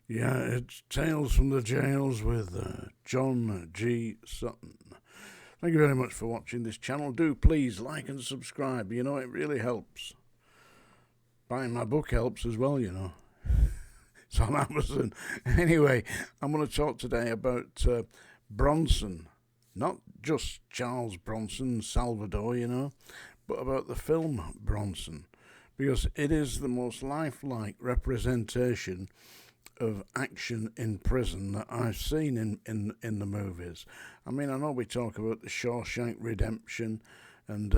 Yeah, it's Tales from the Jails with John G. Sutton. Thank you very much for watching this channel. Do please like and subscribe. You know, it really helps. Buying my book helps as well, you know. It's on Amazon. Anyway, I'm going to talk today about Bronson. Not just Charles Bronson, Salvador, you know, but about the film Bronson. Because it is the most lifelike representation of action in prison that I've seen in the movies. I mean, I know we talk about the Shawshank Redemption, and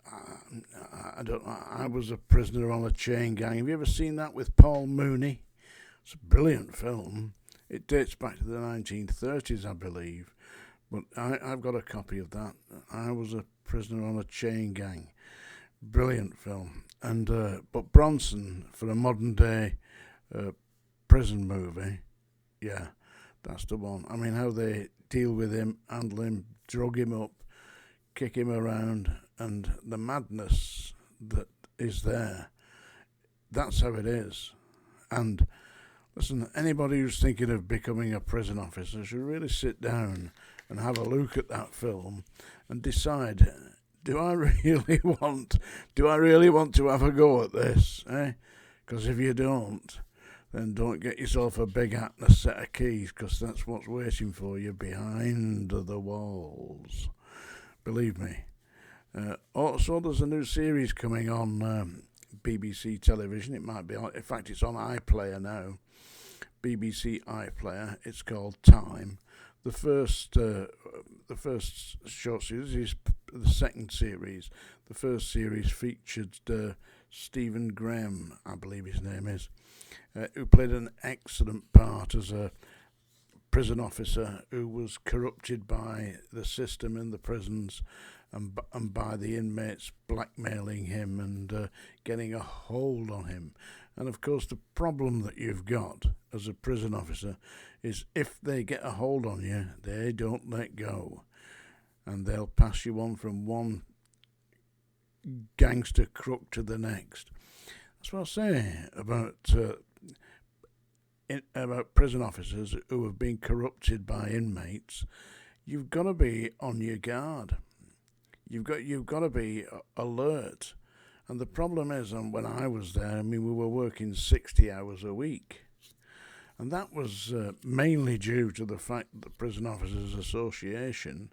I was a prisoner on a chain gang. Have you ever seen that with Paul Mooney? It's a brilliant film. It dates back to the 1930s, I believe, but I've got a copy of that. I was a prisoner on a chain gang. Brilliant film. And but Bronson, for a modern day prison movie, yeah, that's the one. I mean, how they deal with him, handle him, drug him up, kick him around, and the madness that is there. That's how it is. And listen, anybody who's thinking of becoming a prison officer should really sit down and have a look at that film and decide, do I really want to have a go at this? Because if you don't, then don't get yourself a big hat and a set of keys, because that's what's waiting for you behind the walls. Believe me. Also, there's a new series coming on BBC television. It might be on, in fact, it's on iPlayer now. BBC iPlayer. It's called Time. The first short series is the second series. The first series featured Stephen Graham, I believe his name is, who played an excellent part as a prison officer who was corrupted by the system in the prisons and by the inmates blackmailing him and getting a hold on him. And of course, the problem that you've got as a prison officer is if they get a hold on you, they don't let go. And they'll pass you on from one gangster crook to the next. That's what I say about prison officers who have been corrupted by inmates. You've got to be on your guard. You've got to be alert. And the problem is, and when I was there, I mean, we were working 60 hours a week. And that was mainly due to the fact that the Prison Officers Association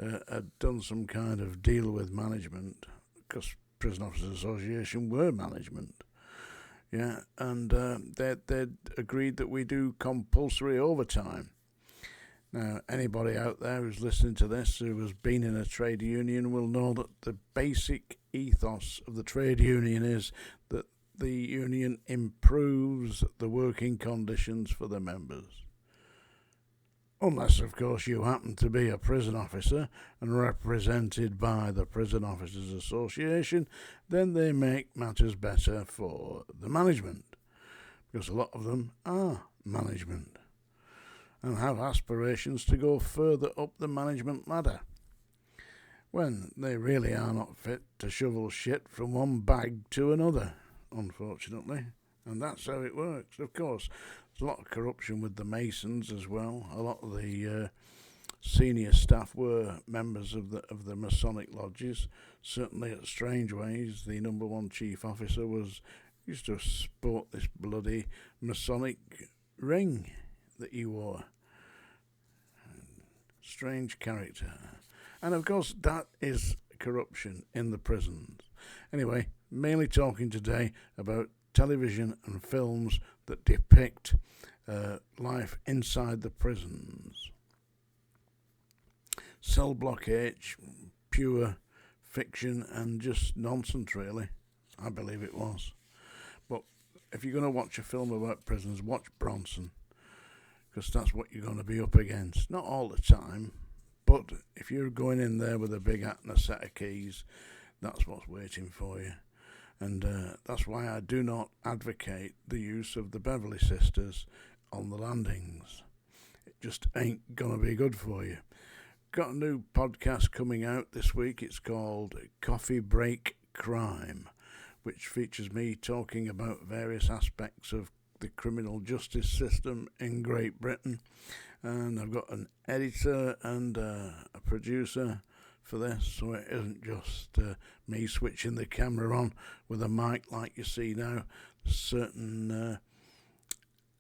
had done some kind of deal with management, because Prison Officers Association were management. Yeah, and they'd agreed that we do compulsory overtime. Now, anybody out there who's listening to this who has been in a trade union will know that the basic ethos of the trade union is that the union improves the working conditions for the members. Unless, of course, you happen to be a prison officer and represented by the Prison Officers Association, then they make matters better for the management, because a lot of them are management and have aspirations to go further up the management ladder, when they really are not fit to shovel shit from one bag to another, unfortunately. And that's how it works. Of course, there's a lot of corruption with the Masons as well. A lot of the senior staff were members of the Masonic lodges. Certainly at Strangeways, the number one chief officer used to sport this bloody Masonic ring that he wore. Strange character. And of course, that is corruption in the prisons. Anyway, mainly talking today about television and films that depict life inside the prisons. Cell Block H, pure fiction and just nonsense, really. I believe it was. But if you're going to watch a film about prisons, watch Bronson, because that's what you're going to be up against. Not all the time, but if you're going in there with a big hat and a set of keys, that's what's waiting for you. And that's why I do not advocate the use of the Beverly Sisters on the landings. It just ain't going to be good for you. Got a new podcast coming out this week. It's called Coffee Break Crime, which features me talking about various aspects of the criminal justice system in Great Britain. And I've got an editor and a producer for this, so it isn't just me switching the camera on with a mic like you see now. Certain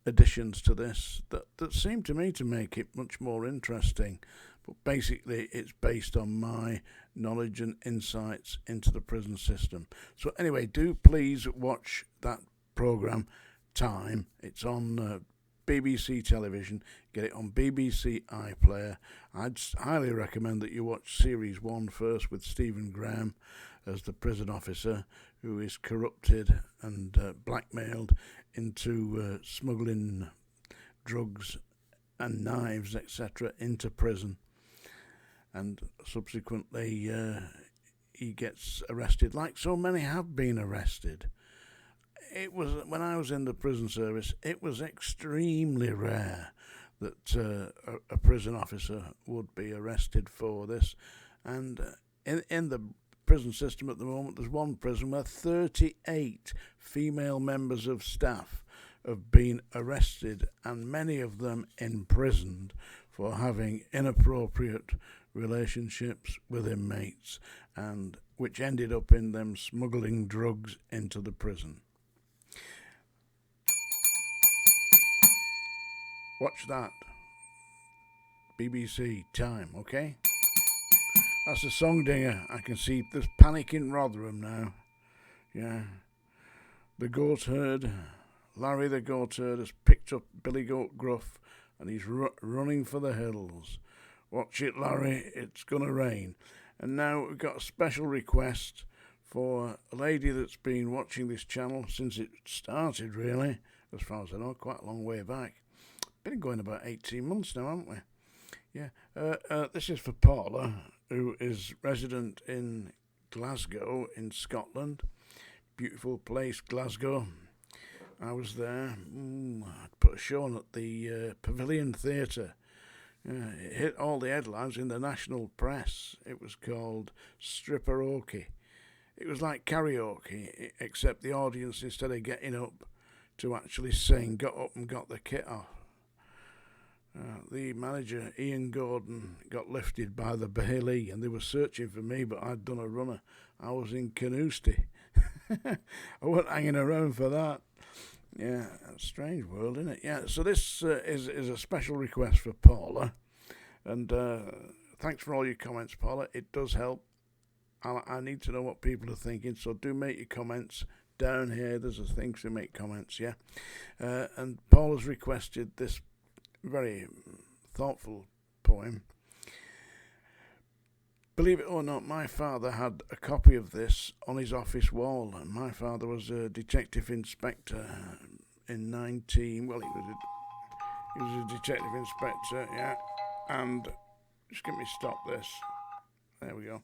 additions to this that seem to me to make it much more interesting, but basically it's based on my knowledge and insights into the prison system. So anyway, do please watch that programme Time. It's on BBC television. Get it on BBC iPlayer. I'd highly recommend that you watch Series 1 first, with Stephen Graham as the prison officer who is corrupted and blackmailed into smuggling drugs and knives, etc., into prison. And subsequently he gets arrested, like so many have been arrested. It was, when I was in the prison service, it was extremely rare that a prison officer would be arrested for this. And in the prison system at the moment, there's one prison where 38 female members of staff have been arrested, and many of them imprisoned for having inappropriate relationships with inmates, and which ended up in them smuggling drugs into the prison. Watch that. BBC Time, okay? That's a song dinger. I can see there's panic in Rotherham now. Yeah. The goat herd, Larry the goat herd, has picked up Billy Goat Gruff and he's running for the hills. Watch it, Larry, it's gonna rain. And now we've got a special request for a lady that's been watching this channel since it started, really, as far as I know, quite a long way back. Been going about 18 months now, haven't we? Yeah. This is for Paula, who is resident in Glasgow in Scotland. Beautiful place, Glasgow. I was there. I'd put a show on at the Pavilion Theatre. It hit all the headlines in the national press. It was called Stripperoke. It was like karaoke, except the audience, instead of getting up to actually sing, got up and got the kit off. The manager, Ian Gordon, got lifted by the Bailey, and they were searching for me, but I'd done a runner. I was in Canoosti. I wasn't hanging around for that. Yeah, a strange world, isn't it? Yeah, so this is a special request for Paula, and thanks for all your comments, Paula. It does help. I need to know what people are thinking, so do make your comments down here. There's a thing to make comments, yeah. And Paula's requested this very thoughtful poem. Believe it or not, my father had a copy of this on his office wall. And my father was a detective inspector in he was a detective inspector, yeah. And just let me stop this. There we go.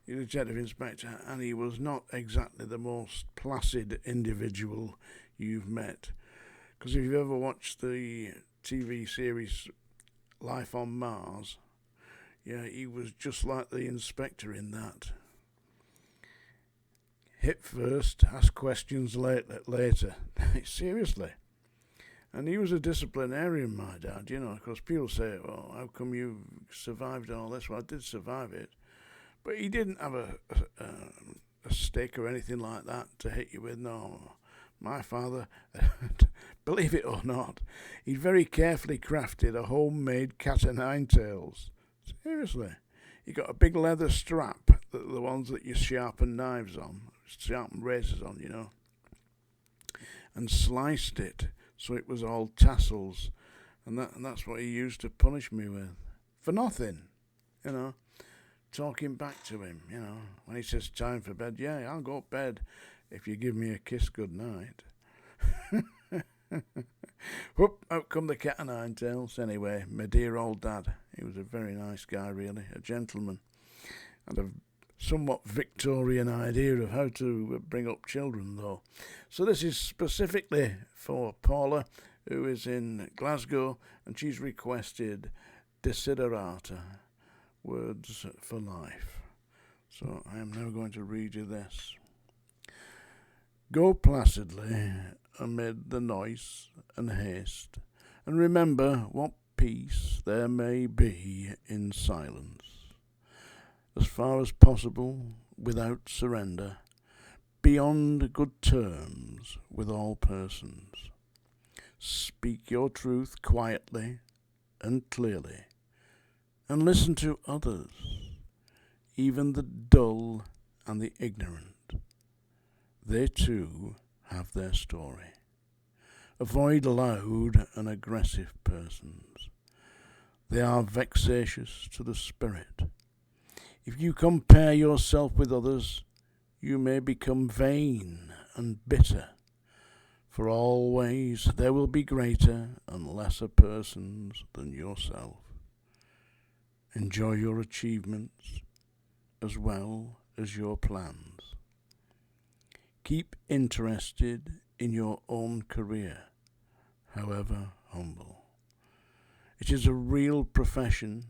He was a detective inspector, and he was not exactly the most placid individual you've met. Because if you've ever watched the TV series Life on Mars, yeah, he was just like the inspector in that. Hit first, ask questions later. Seriously. And he was a disciplinarian, my dad, because people say, well, how come you survived all this? Well, I did survive it. But he didn't have a stick or anything like that to hit you with, no. My father, believe it or not, he very carefully crafted a homemade cat o' nine tails. Seriously. He got a big leather strap, the ones that you sharpen knives on, sharpen razors on, and sliced it so it was all tassels. And that's what he used to punish me with. For nothing, talking back to him, when he says time for bed. Yeah, I'll go to bed if you give me a kiss good night. Whoop, out come the cat o' nine tails. Anyway, my dear old dad, he was a very nice guy, really, a gentleman, and a somewhat Victorian idea of how to bring up children, though. So this is specifically for Paula, who is in Glasgow, and she's requested Desiderata, Words for Life. So I am now going to read you this. Go placidly amid the noise and haste, and remember what peace there may be in silence. As far as possible, without surrender, beyond good terms with all persons. Speak your truth quietly and clearly, and listen to others, even the dull and the ignorant. They too have their story. Avoid loud and aggressive persons. They are vexatious to the spirit. If you compare yourself with others, you may become vain and bitter, for always there will be greater and lesser persons than yourself. Enjoy your achievements as well as your plans. Keep interested in your own career, however humble. It is a real profession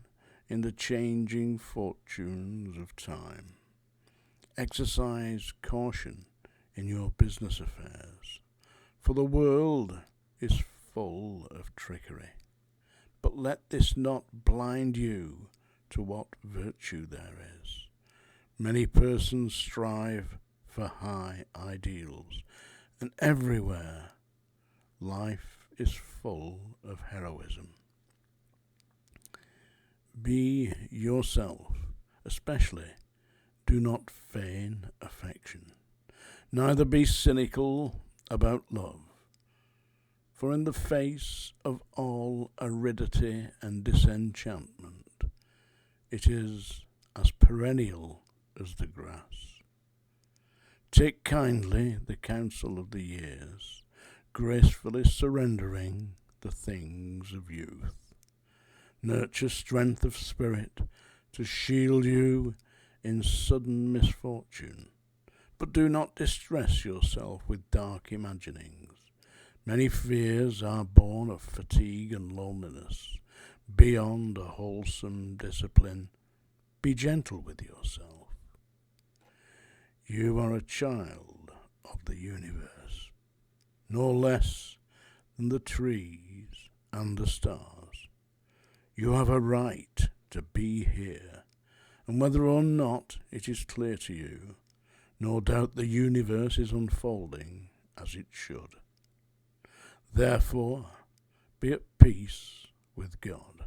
in the changing fortunes of time. Exercise caution in your business affairs, for the world is full of trickery. But let this not blind you to what virtue there is. Many persons strive for high ideals, and everywhere life is full of heroism. Be yourself, especially do not feign affection, neither be cynical about love, for in the face of all aridity and disenchantment, it is as perennial as the grass. Take kindly the counsel of the years, gracefully surrendering the things of youth. Nurture strength of spirit to shield you in sudden misfortune, but do not distress yourself with dark imaginings. Many fears are born of fatigue and loneliness. Beyond a wholesome discipline, be gentle with yourself. You are a child of the universe, no less than the trees and the stars. You have a right to be here, and whether or not it is clear to you, no doubt the universe is unfolding as it should. Therefore, be at peace with God,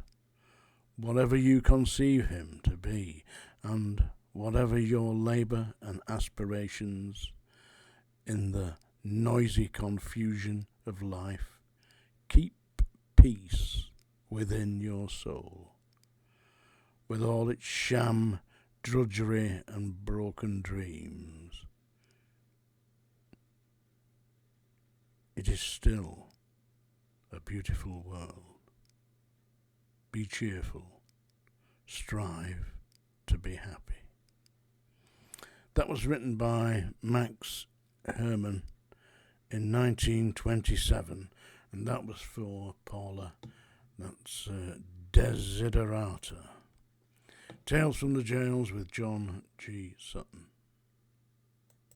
whatever you conceive him to be, and whatever your labour and aspirations in the noisy confusion of life, keep peace within your soul, with all its sham, drudgery and broken dreams. It is still a beautiful world. Be cheerful. Strive to be happy. That was written by Max Herman in 1927, and that was for Paula. That's Desiderata. Tales from the Jails with John G. Sutton.